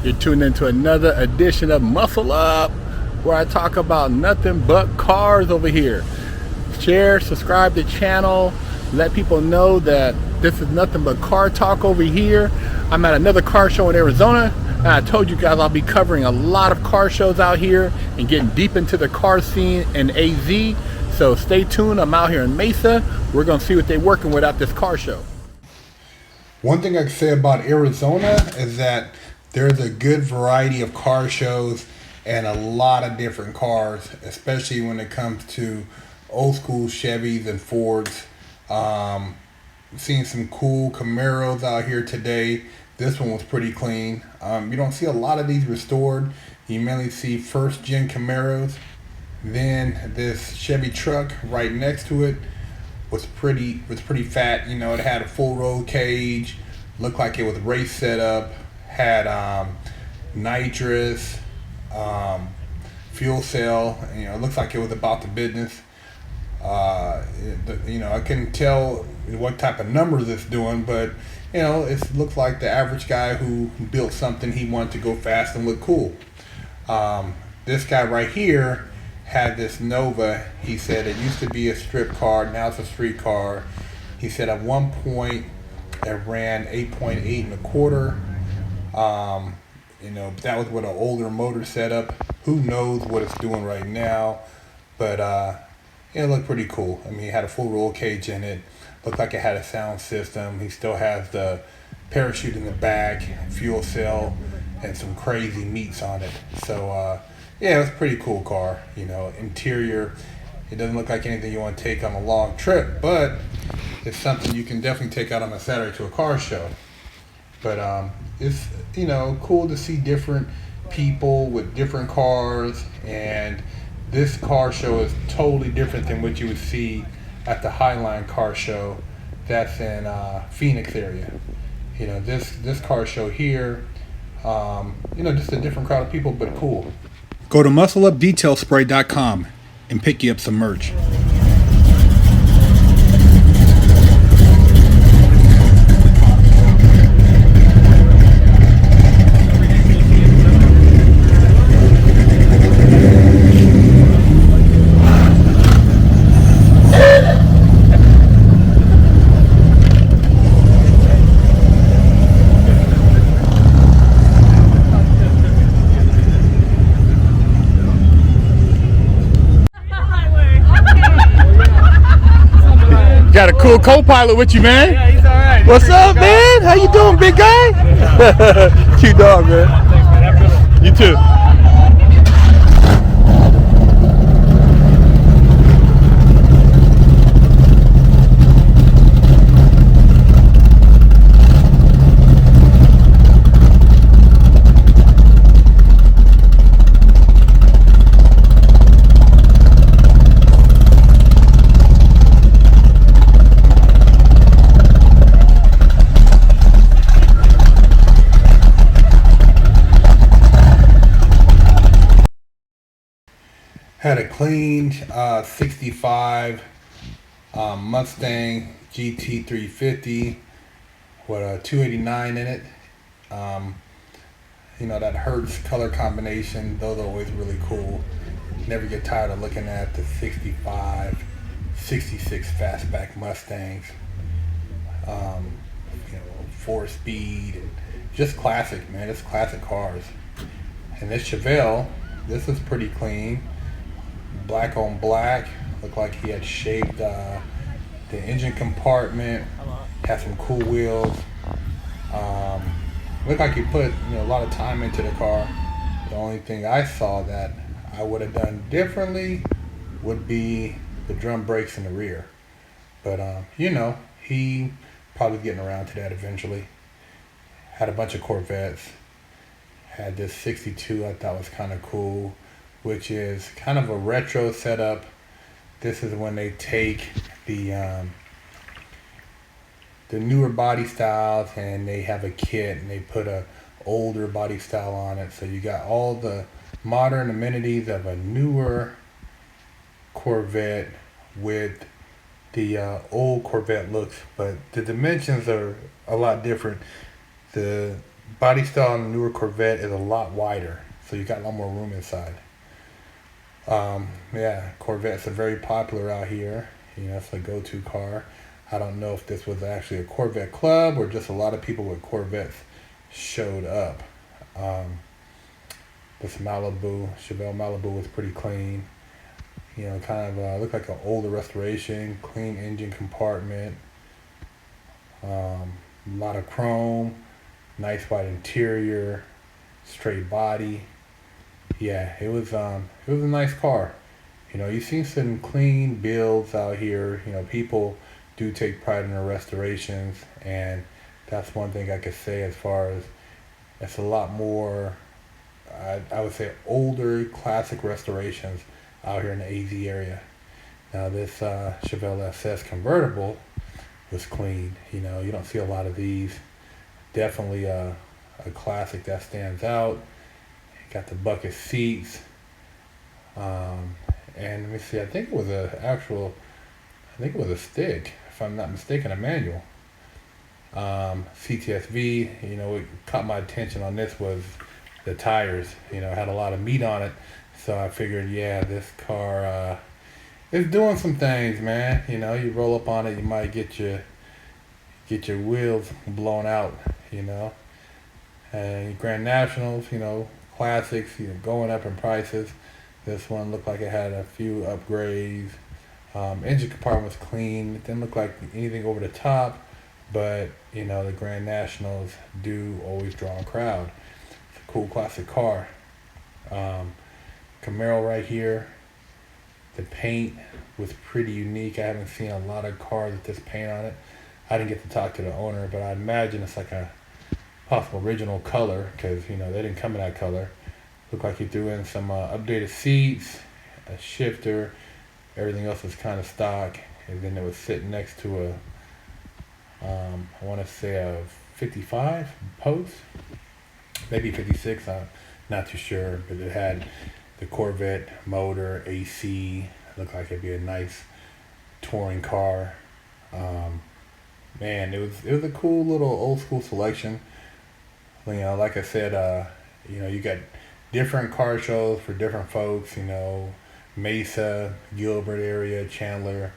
You're tuned into another edition of Muscle Up, where I talk about nothing but cars over here. Share, subscribe to the channel, let people know that this is nothing but car talk over here. I'm at another car show in Arizona, and I told you guys I'll be covering a lot of car shows out here and getting deep into the car scene in AZ. So stay tuned. I'm out here in Mesa. We're going to see what they're working with at this car show. One thing I can say about Arizona is that there's a good variety of car shows and a lot of different cars, especially when it comes to old school Chevys and Fords. Seeing some cool Camaros out here today. This one was pretty clean. You don't see a lot of these restored. You mainly see first gen Camaros. Then this Chevy truck right next to it was pretty fat. You know, it had a full roll cage, looked like it was race setup, had nitrous, fuel cell. You know, it looks like it was about the business. You know, I couldn't tell what type of numbers it's doing, but you know, it looks like the average guy who built something, he wanted to go fast and look cool. This guy right here had this Nova. He said it used to be a strip car, now it's a street car. He said at one point it ran 8.8 and a quarter. You know, that was with an older motor setup. Who knows what it's doing right now, but it looked pretty cool. I mean, it had a full roll cage in it. Looked like it had a sound system. He still has the parachute in the back, fuel cell, and some crazy meats on it. So yeah, it was a pretty cool car. You know, interior, it doesn't look like anything you want to take on a long trip, but it's something you can definitely take out on a Saturday to a car show. But it's, you know, cool to see different people with different cars, and this car show is totally different than what you would see at the Highline car show that's in Phoenix area. You know, this car show here, you know, just a different crowd of people, but cool. Go to muscleupdetailspray.com and pick you up some merch. Got a cool co-pilot with you, man. Yeah, he's all right. What's up, man? How you doing, big guy? Cute dog, man. Thanks, man. You too. Had a clean 65 Mustang GT 350 with a 289 in it. You know, that Hertz color combination, those are always really cool. Never get tired of looking at the 65, 66 fastback Mustangs. You know, 4-speed, and just classic, man. It's classic cars. And this Chevelle, this is pretty clean. Black on black. Looked like he had shaved the engine compartment. Had some cool wheels. Looked like he put, you know, a lot of time into the car. The only thing I saw that I would have done differently would be the drum brakes in the rear. But you know, he probably getting around to that eventually. Had a bunch of Corvettes. Had this 62 I thought was kind of cool, which is kind of a retro setup. This is when they take the newer body styles and they have a kit and they put a older body style on it. So you got all the modern amenities of a newer Corvette with the old Corvette looks, but the dimensions are a lot different. The body style on the newer Corvette is a lot wider, so you got a lot more room inside. Yeah, Corvettes are very popular out here. You know, it's a go-to car. I don't know if this was actually a Corvette club or just a lot of people with Corvettes showed up. This Malibu, Chevelle Malibu was pretty clean. You know, kind of looked like an older restoration, clean engine compartment. A lot of chrome, nice white interior, straight body. Yeah, it was a nice car. You know, you've seen some clean builds out here. You know, people do take pride in their restorations, and that's one thing I could say as far as it's a lot more, I would say, older classic restorations out here in the AZ area. Now this Chevelle Ss Convertible was clean. You know, you don't see a lot of these. Definitely a classic that stands out. Got the bucket seats. And let me see, I think it was a stick, if I'm not mistaken, a manual. Cts-V, you know, what caught my attention on this was the tires. You know, had a lot of meat on it. So I figured, yeah, this car is doing some things, man. You know, you roll up on it, you might get your wheels blown out, you know. And Grand Nationals, you know, classics, you know, going up in prices. This one looked like it had a few upgrades. Engine compartment was clean. It didn't look like anything over the top, but you know, the Grand Nationals do always draw a crowd. It's a cool classic car. Camaro right here. The paint was pretty unique. I haven't seen a lot of cars with this paint on it. I didn't get to talk to the owner, but I imagine it's like a possible original color, because you know they didn't come in that color. Looked like he threw in some updated seats, a shifter. Everything else was kind of stock, and then it was sitting next to I want to say a 55 post, maybe 56. I'm not too sure, but it had the Corvette motor, AC. Looked like it'd be a nice touring car. Man, it was a cool little old school selection. You know, like I said, you know, you got different car shows for different folks. You know, Mesa, Gilbert area, Chandler.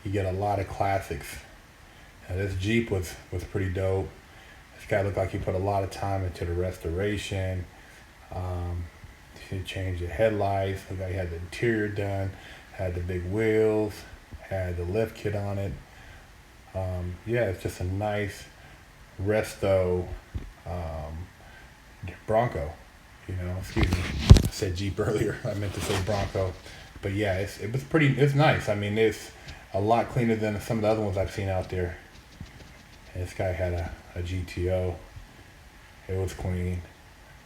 You get a lot of classics. Now, this Jeep was pretty dope. This guy looked like he put a lot of time into the restoration. He changed the headlights. Looked like he had the interior done. Had the big wheels. Had the lift kit on it. Yeah, it's just a nice resto Bronco. You know, excuse me, I said Jeep earlier. I meant to say Bronco. But yeah, it's nice. I mean, it's a lot cleaner than some of the other ones I've seen out there. And this guy had a GTO. It was clean.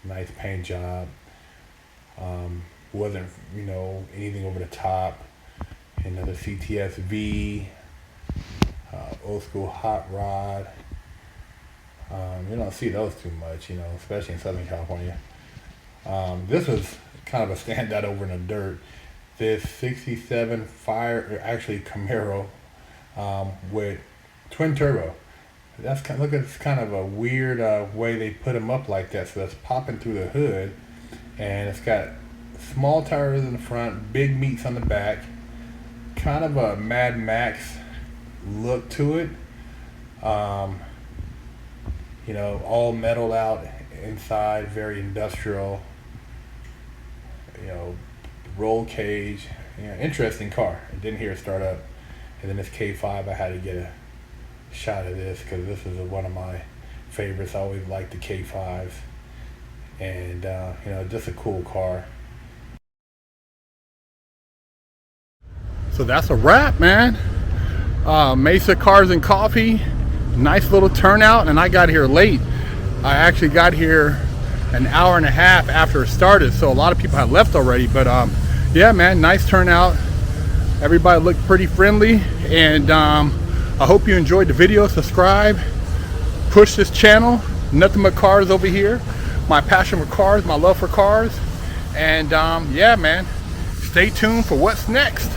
Nice paint job. Wasn't, you know, anything over the top. Another Cts-V. Old school hot rod. You don't see those too much, you know, especially in Southern California. This was kind of a standout over in the dirt. This 67 actually Camaro, with twin turbo. That's kind of, it's kind of a weird way they put them up like that. So that's popping through the hood, and it's got small tires in the front, big meats on the back. Kind of a Mad Max look to it. You know, all metal out inside, very industrial. You know, roll cage. You know, interesting car. I didn't hear it start up. And then this K5, I had to get a shot of this because this is one of my favorites. I always liked the K5, and you know, just a cool car. So that's a wrap, man. Mesa Cars and Coffee, nice little turnout, and I got here late. I actually got here an hour and a half after it started, so a lot of people had left already. But yeah, man, nice turnout. Everybody looked pretty friendly, and I hope you enjoyed the video. Subscribe, push this channel. Nothing but cars over here. My passion for cars, my love for cars, and yeah, man, stay tuned for what's next.